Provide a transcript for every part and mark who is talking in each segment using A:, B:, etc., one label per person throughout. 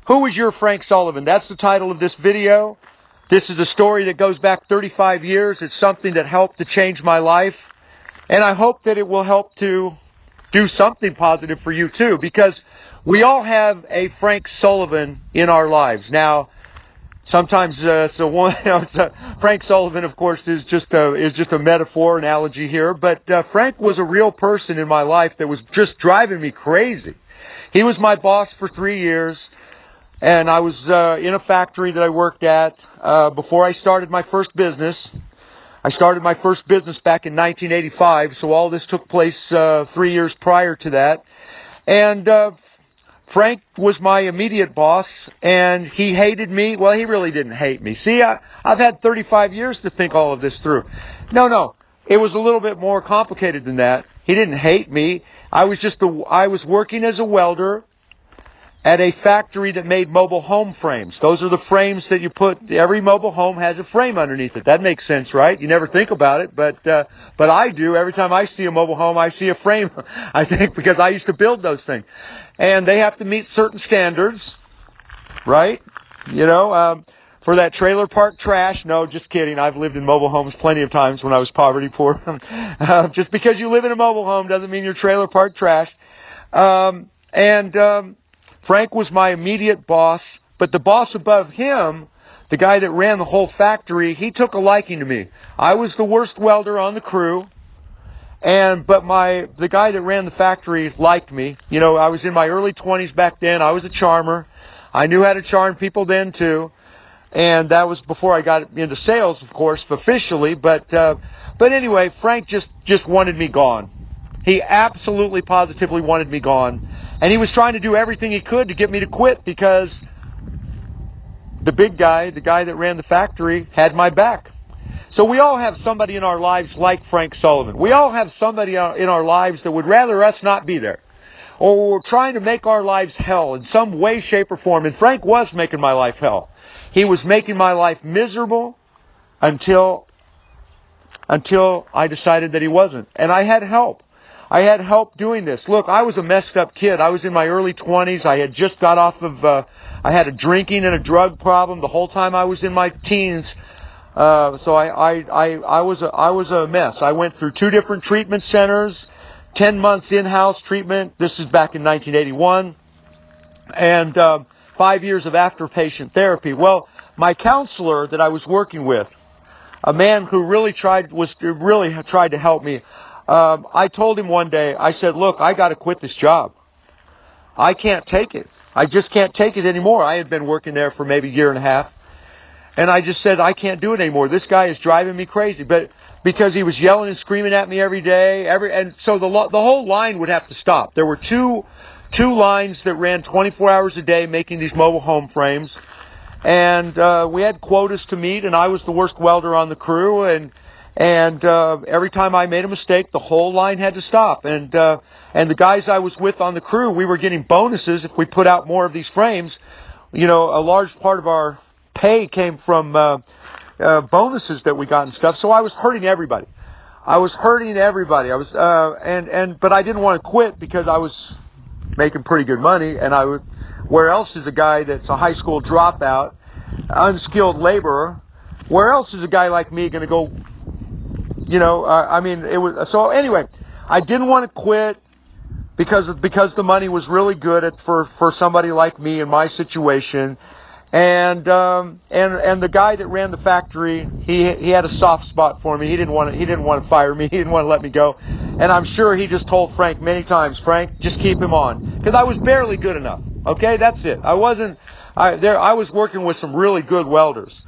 A: Who is your Frank Sullivan? That's the title of this video. This is a story that goes back 35 years. It's something that helped to change my life. And I hope that it will help to do something positive for you too, because we all have a Frank Sullivan in our lives. Now, sometimes Frank Sullivan, of course, is just a metaphor, analogy here. But Frank was a real person in my life that was just driving me crazy. He was my boss for 3 years, and I was in a factory that I worked at before I started my first business. I started my first business back in 1985, so all this took place 3 years prior to that. And Frank was my immediate boss, and he hated me. Well, he really didn't hate me. See, I've had 35 years to think all of this through. No, it was a little bit more complicated than that. He didn't hate me. I was working as a welder at a factory that made mobile home frames. Those are the frames that you put, every mobile home has a frame underneath it. That makes sense, right? You never think about it, but I do. Every time I see a mobile home, I see a frame, I think, because I used to build those things. And they have to meet certain standards, right? You know, for that trailer park trash. No, just kidding. I've lived in mobile homes plenty of times when I was poverty poor. Just because you live in a mobile home doesn't mean you're trailer park trash. Frank was my immediate boss, but the boss above him, the guy that ran the whole factory, he took a liking to me. I was the worst welder on the crew, but the guy that ran the factory liked me. You know, I was in my early 20s back then. I was a charmer. I knew how to charm people then too, and that was before I got into sales, of course, officially. But anyway, Frank just wanted me gone. He absolutely, positively wanted me gone. And he was trying to do everything he could to get me to quit because the big guy, the guy that ran the factory, had my back. So we all have somebody in our lives like Frank Sullivan. We all have somebody in our lives that would rather us not be there. Or we're trying to make our lives hell in some way, shape, or form. And Frank was making my life hell. He was making my life miserable until I decided that he wasn't. And I had help. I had help doing this. Look, I was a messed up kid. I was in my early 20s. I had just got off of, I had a drinking and a drug problem the whole time I was in my teens. So I was a mess. I went through 2 different treatment centers, 10 months in-house treatment. This is back in 1981. And 5 years of after-patient therapy. Well, my counselor that I was working with, a man who really tried to help me, I told him one day, I said, look, I got to quit this job. I can't take it. I just can't take it anymore. I had been working there for maybe a year and a half. And I just said, I can't do it anymore. This guy is driving me crazy. But because he was yelling and screaming at me every day, and so the whole line would have to stop. There were two lines that ran 24 hours a day making these mobile home frames. And we had quotas to meet, and I was the worst welder on the crew, and every time I made a mistake, the whole line had to stop. And the guys I was with on the crew, we were getting bonuses if we put out more of these frames. You know, a large part of our pay came from bonuses that we got and stuff. So I was hurting everybody. I was, but I didn't want to quit because I was making pretty good money, and where else is a guy that's a high school dropout, unskilled laborer? Where else is a guy like me going to go? You know, so anyway, I didn't want to quit because the money was really good for somebody like me in my situation. And the guy that ran the factory, he had a soft spot for me. He didn't want to fire me. He didn't want to let me go. And I'm sure he just told Frank many times, Frank, just keep him on, because I was barely good enough. Okay, that's it. I was working with some really good welders.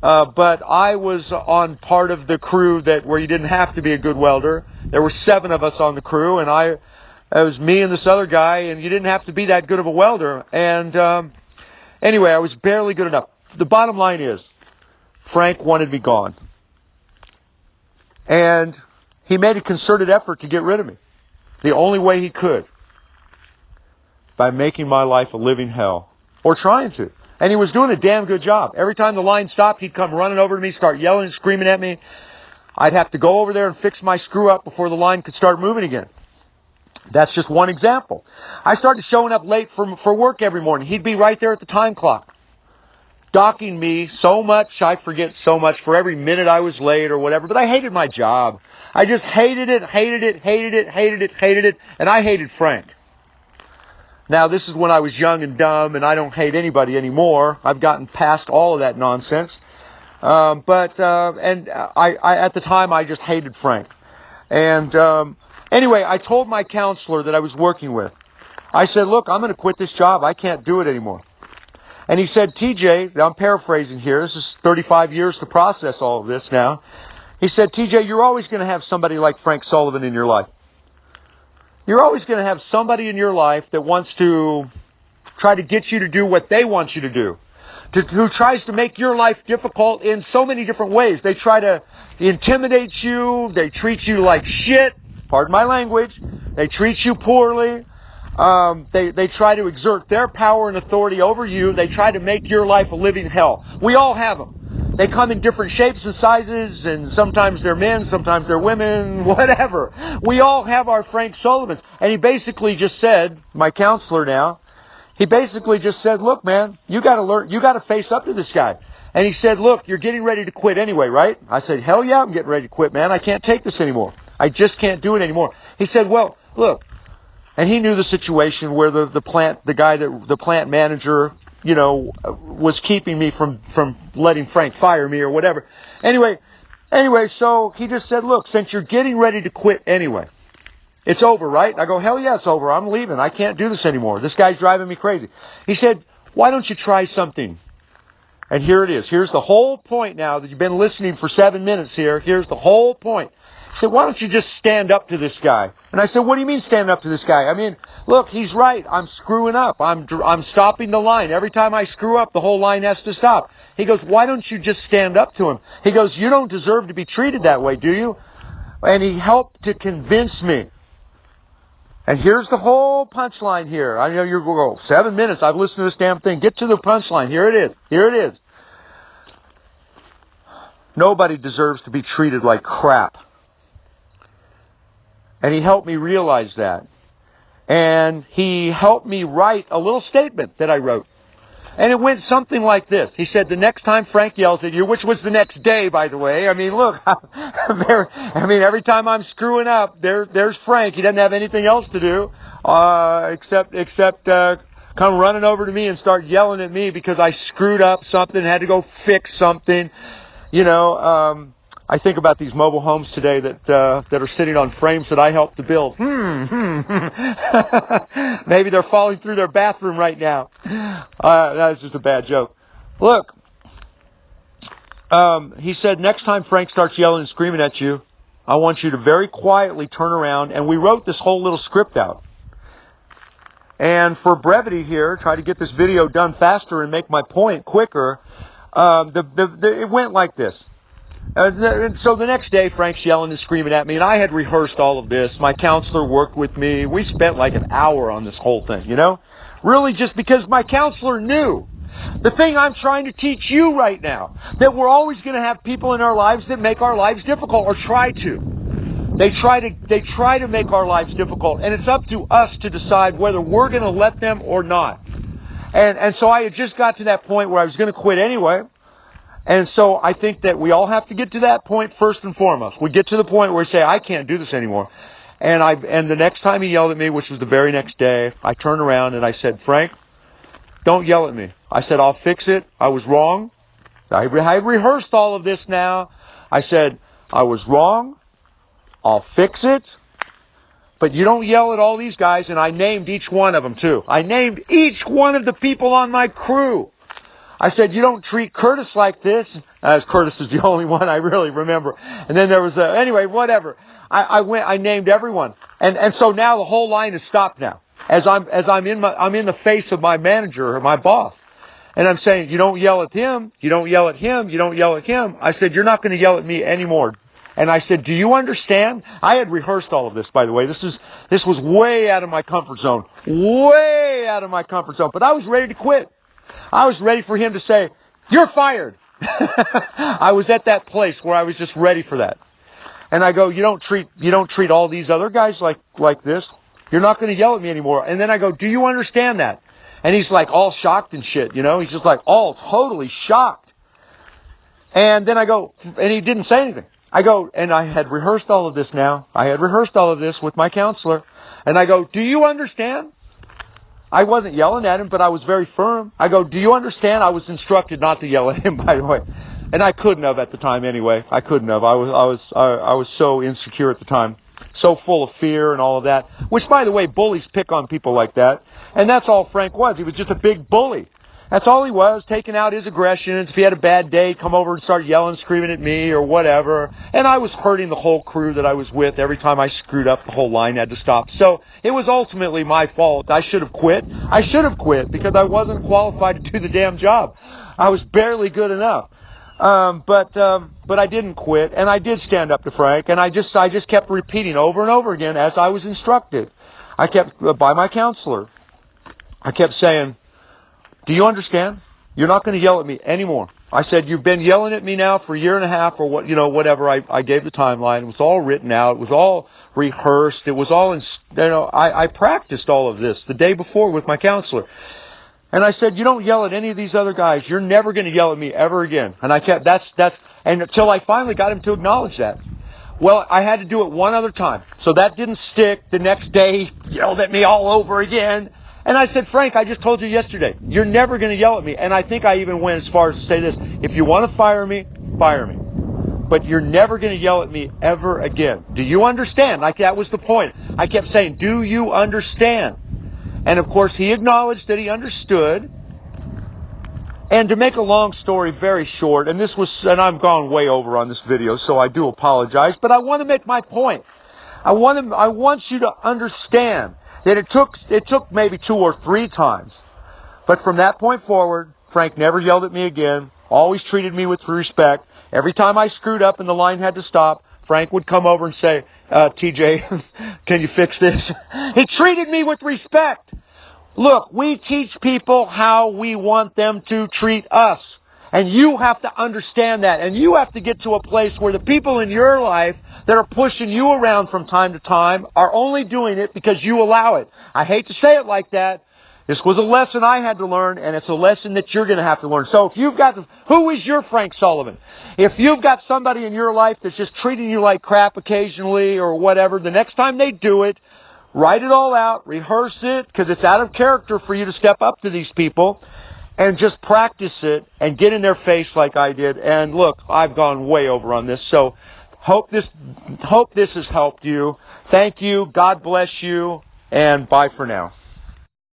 A: But I was on part of the crew where you didn't have to be a good welder. There were 7 of us on the crew, and it was me and this other guy, and you didn't have to be that good of a welder. And anyway, I was barely good enough. The bottom line is, Frank wanted me gone. And he made a concerted effort to get rid of me. The only way he could. By making my life a living hell. Or trying to. And he was doing a damn good job. Every time the line stopped, he'd come running over to me, start yelling and screaming at me. I'd have to go over there and fix my screw up before the line could start moving again. That's just one example. I started showing up late for work every morning. He'd be right there at the time clock, docking me so much, I forget so much for every minute I was late or whatever. But I hated my job. I just hated it, and I hated Frank. Now, this is when I was young and dumb, and I don't hate anybody anymore. I've gotten past all of that nonsense. I at the time, I just hated Frank. And anyway, I told my counselor that I was working with, I said, look, I'm going to quit this job. I can't do it anymore. And he said, TJ, I'm paraphrasing here. This is 35 years to process all of this now. He said, TJ, you're always going to have somebody like Frank Sullivan in your life. You're always going to have somebody in your life that wants to try to get you to do what they want you to do. Who tries to make your life difficult in so many different ways. They try to intimidate you. They treat you like shit. Pardon my language. They treat you poorly. They try to exert their power and authority over you. They try to make your life a living hell. We all have them. They come in different shapes and sizes, and sometimes they're men, sometimes they're women, whatever. We all have our Frank Sullivans. And he basically just said, my counselor now, he basically just said, look, man, you got to learn, you got to face up to this guy. And he said, look, you're getting ready to quit anyway, right? I said, hell yeah, I'm getting ready to quit, man. I can't take this anymore. I just can't do it anymore. He said, well, look. And he knew the situation where the plant manager, you know, was keeping me from letting Frank fire me or whatever. Anyway, so he just said, look, since you're getting ready to quit anyway, it's over, right? I go, hell yeah, it's over. I'm leaving. I can't do this anymore. This guy's driving me crazy. He said, why don't you try something? And here it is. Here's the whole point now that you've been listening for 7 minutes here. Here's the whole point. He said, why don't you just stand up to this guy? And I said, what do you mean stand up to this guy? I mean, look, he's right. I'm screwing up. I'm stopping the line. Every time I screw up, the whole line has to stop. He goes, why don't you just stand up to him? He goes, you don't deserve to be treated that way, do you? And he helped to convince me. And here's the whole punchline here. I know you're going to go, 7 minutes. I've listened to this damn thing. Get to the punchline. Here it is. Here it is. Nobody deserves to be treated like crap. And he helped me realize that. And he helped me write a little statement that I wrote. And it went something like this. He said, the next time Frank yells at you, which was the next day, by the way. I mean, look, every time I'm screwing up, there's Frank. He doesn't have anything else to do except come running over to me and start yelling at me because I screwed up something, had to go fix something. You know, I think about these mobile homes today that are sitting on frames that I helped to build. Maybe they're falling through their bathroom right now. That was just a bad joke. Look, he said, next time Frank starts yelling and screaming at you, I want you to very quietly turn around. And we wrote this whole little script out. And for brevity here, try to get this video done faster and make my point quicker, it went like this. And so the next day, Frank's yelling and screaming at me, and I had rehearsed all of this. My counselor worked with me. We spent like an hour on this whole thing, you know? Really just because my counselor knew the thing I'm trying to teach you right now, that we're always going to have people in our lives that make our lives difficult, or try to. They try to make our lives difficult, and it's up to us to decide whether we're going to let them or not. And so I had just got to that point where I was going to quit anyway. And so I think that we all have to get to that point first and foremost. We get to the point where we say, I can't do this anymore. And the next time he yelled at me, which was the very next day, I turned around and I said, Frank, don't yell at me. I said, I'll fix it. I was wrong. I rehearsed all of this now. I said, I was wrong. I'll fix it. But you don't yell at all these guys. And I named each one of them too. I named each one of the people on my crew. I said, you don't treat Curtis like this. Curtis is the only one I really remember. And then there was anyway, whatever. I named everyone. And so now the whole line is stopped now. I'm in the face of my manager or my boss. And I'm saying, you don't yell at him. You don't yell at him. You don't yell at him. I said, you're not going to yell at me anymore. And I said, do you understand? I had rehearsed all of this, by the way. This was way out of my comfort zone. Way out of my comfort zone. But I was ready to quit. I was ready for him to say, you're fired. I was at that place where I was just ready for that. And I go, you don't treat all these other guys like this. You're not going to yell at me anymore. And then I go, do you understand that? And he's like all shocked and shit, you know. He's just like all totally shocked. And then I go, and he didn't say anything. I go, and I had rehearsed all of this now. I had rehearsed all of this with my counselor. And I go, do you understand? I wasn't yelling at him, but I was very firm. I go, do you understand? I was instructed not to yell at him, by the way. And I couldn't have at the time anyway. I couldn't have. I was so insecure at the time. So full of fear and all of that. Which, by the way, bullies pick on people like that. And that's all Frank was. He was just a big bully. That's all he was, taking out his aggressions. If he had a bad day, come over and start yelling, screaming at me or whatever. And I was hurting the whole crew that I was with. Every time I screwed up, the whole line had to stop. So it was ultimately my fault. I should have quit. I should have quit because I wasn't qualified to do the damn job. I was barely good enough. But I didn't quit, and I did stand up to Frank, and I just kept repeating over and over again as I was instructed. I kept, by my counselor, I kept saying, do you understand? You're not going to yell at me anymore. I said, you've been yelling at me now for a year and a half or what, whatever. I gave the timeline. It was all written out. It was all rehearsed. It was all I practiced all of this the day before with my counselor. And I said, you don't yell at any of these other guys. You're never going to yell at me ever again. And I kept, and until I finally got him to acknowledge that. Well, I had to do it one other time. So that didn't stick. The next day, he yelled at me all over again. And I said, Frank, I just told you yesterday, you're never going to yell at me. And I think I even went as far as to say this. If you want to fire me, fire me. But you're never going to yell at me ever again. Do you understand? Like, that was the point. I kept saying, do you understand? And of course, he acknowledged that he understood. And to make a long story very short, and I've gone way over on this video, so I do apologize, but I want to make my point. I want you to understand that it took maybe 2 or 3 times. But from that point forward, Frank never yelled at me again, always treated me with respect. Every time I screwed up and the line had to stop, Frank would come over and say, TJ, can you fix this? He treated me with respect. Look, we teach people how we want them to treat us. And you have to understand that. And you have to get to a place where the people in your life that are pushing you around from time to time are only doing it because you allow it. I hate to say it like that. This was a lesson I had to learn, and it's a lesson that you're going to have to learn. So if you've got, who is your Frank Sullivan? If you've got somebody in your life that's just treating you like crap occasionally or whatever, the next time they do it, write it all out, rehearse it, because it's out of character for you to step up to these people, and just practice it and get in their face like I did. And look, I've gone way over on this, so hope this has helped you. Thank you. God bless you, and bye for now.